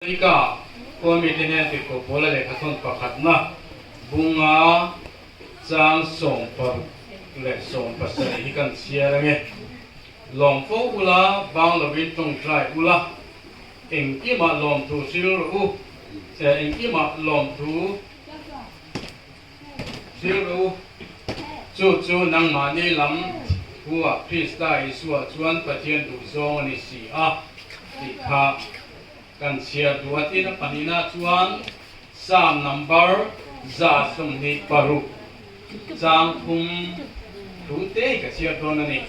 Ika komitine ti ko bola le khaton pakhat na bunga chang song par le song pasari hikan siarange lom fo ula bang la win tong trai ula engki ma lom tu silur u se engki ma lom tu silur u chu nang ma ni lam huwa pista isua chuan pathian du zong ni si a ti kha kan sia duati na panina chuan sam number za sum ni paru chang khum thu te ka sia don ani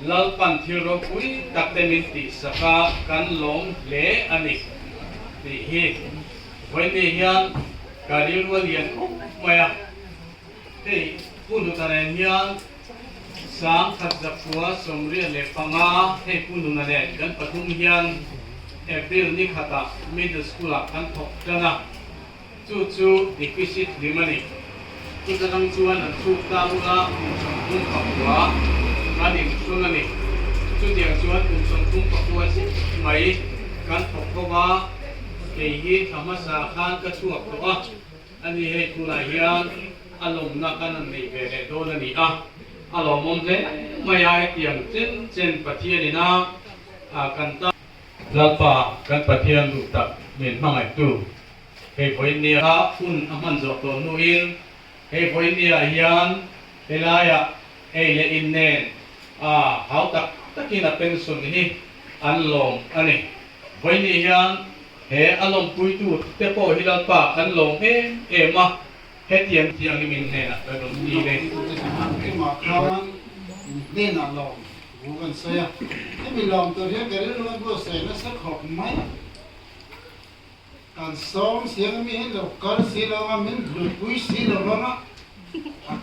lal pan thiro pui takte min ti saka kan long le ani ti hi when ni hian kari rual yan maya te punu taren hian sang khat zakwa somri le panga he punu na le kan pathum hian April ni khata middle school kan thok jana chu requisite limani chu tang chuan an chu ta ula kum pakwa ani sunani chu tiang chuan kum pakwa si mai kan thok ko ba ke hi thamasa khan ka chuak to a ani he kula hian alom na kan an nei ve le do ni a alom mom le maya tiang chen pathianina kan ta lalpa kan pathian lu tak min mangai tu he poinia ha un aman zo to nuin he poinia hian elaya ele inne hau tak takina pension hi anlom ani poinia hian he alom pui tu te po hi lalpa kan long ma he tiang ni min ne na ka dom ni le cái mà không nên là lòng của con xe cái mình lòng từ thế cái nó có xe nó sắc học máy càng sống xiên mình hết rồi con xí đâu mà mình được quý xí đâu mà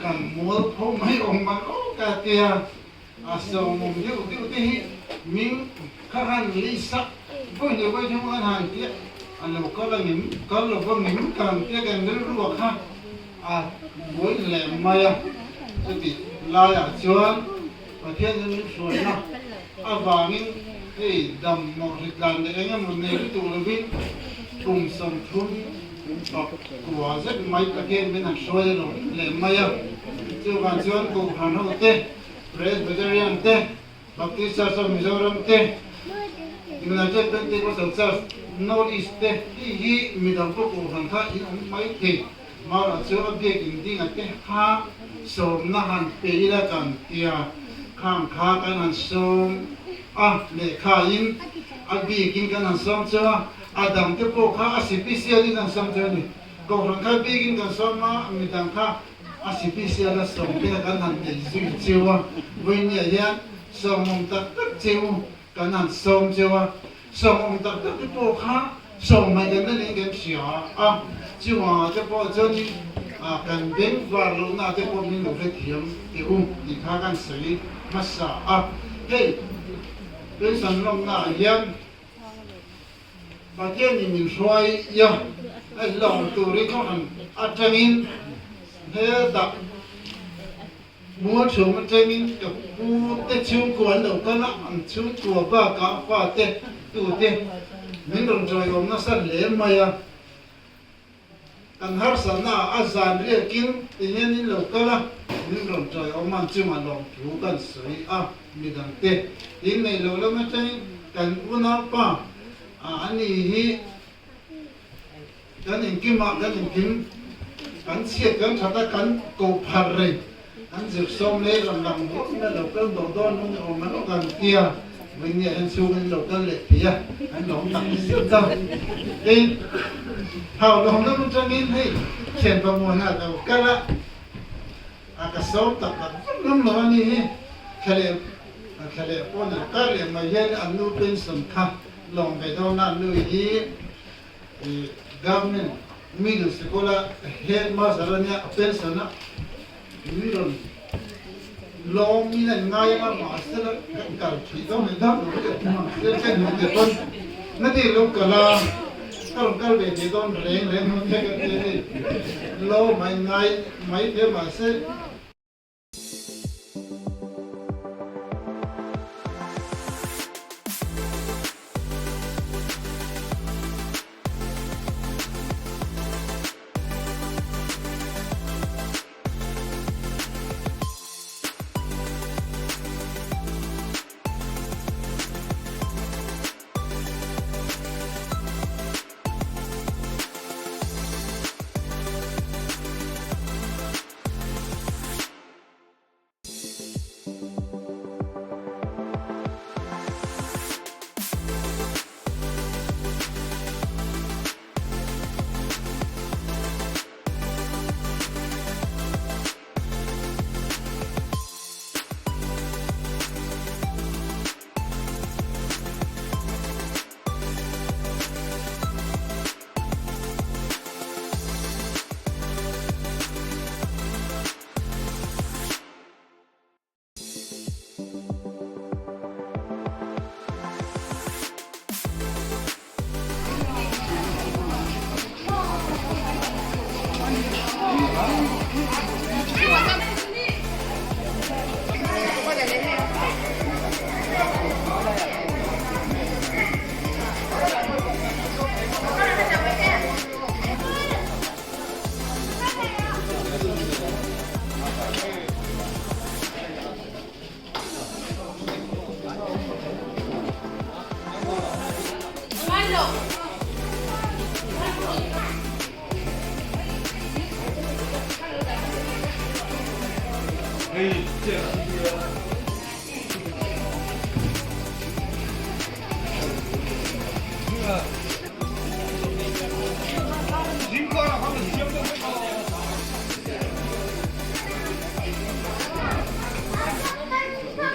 càng mua phong mấy ông mà có cả tiền sống một điều thì mình các hàng lý sắc với nhiều với chúng anh hàng kia anh là một con là mình con là con mình càng kia càng nó ruột ha với lệ mày thì lai chuan và thiên nhiên suy na vàng cái đầm một thịt đàn để anh em một ngày cái tụ là biết cùng sống chung của rất mấy cái kia bên hàng suy rồi lệ mày chứ vàng chuan cùng hàng hậu tê Presbyterian tê Baptist Church of Mizoram tê United Pentecostal Church North East tê hi mi đồng có cùng hàng khác mấy thì mà là chưa có việc gì cái ha sớm na han pe la kan tia khang kha kan han som le kha in bi kin kan han som cha adam te po kha asipisia din han som cha ni ko ran kha bi kin kan som ma mi dang kha asipisia la som pe kan han te zu chiwa wen ya ya som mong tak tak chiu kan han som chiwa som mong tak tak te po kha som ma den na ni sia chiwa te po cha ni kan ben var lo na te ko min lo ve thiam te ni kha kan sei masa hey ben san long na yan ba tian ni min shoi ya ai long tu ri ko han atangin he da mua chung atangin to pu te chung kuan lo ka na an chung tu ba ka pa te tu te min rong joi om na sa le ma ya kan har sana azan ria kin tihen in lo kala min rom choi o man chu man long thu kan sui mi dang te in nei lo lo ma chai kan una pa ani hi kan in kim ma kan in kim kan siat kan thata kan ko phar re kan zik som le ram ram bo na lo kan do don no o man o kan kia mình nghe anh xuống anh đầu tân lệ thì anh đóng tặng cái siêu tâm đi hào đồng nó cũng cho nên hay chèn vào mùa nào đầu cái đó cái số tập lắm nó như thế lệ con là cái lệ mà dân anh nuôi bên sầm khăm lòng về đâu là nuôi gì government middle school headmaster nha bên sầm á middle lo mi là ngay mà sẽ là cả chỉ có mình thắp được cái mà sẽ những cái con nó thì lúc cả là các về thì con rèn không thấy cái lo mà ngay mấy thế mà sẽ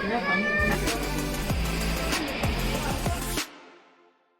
그냥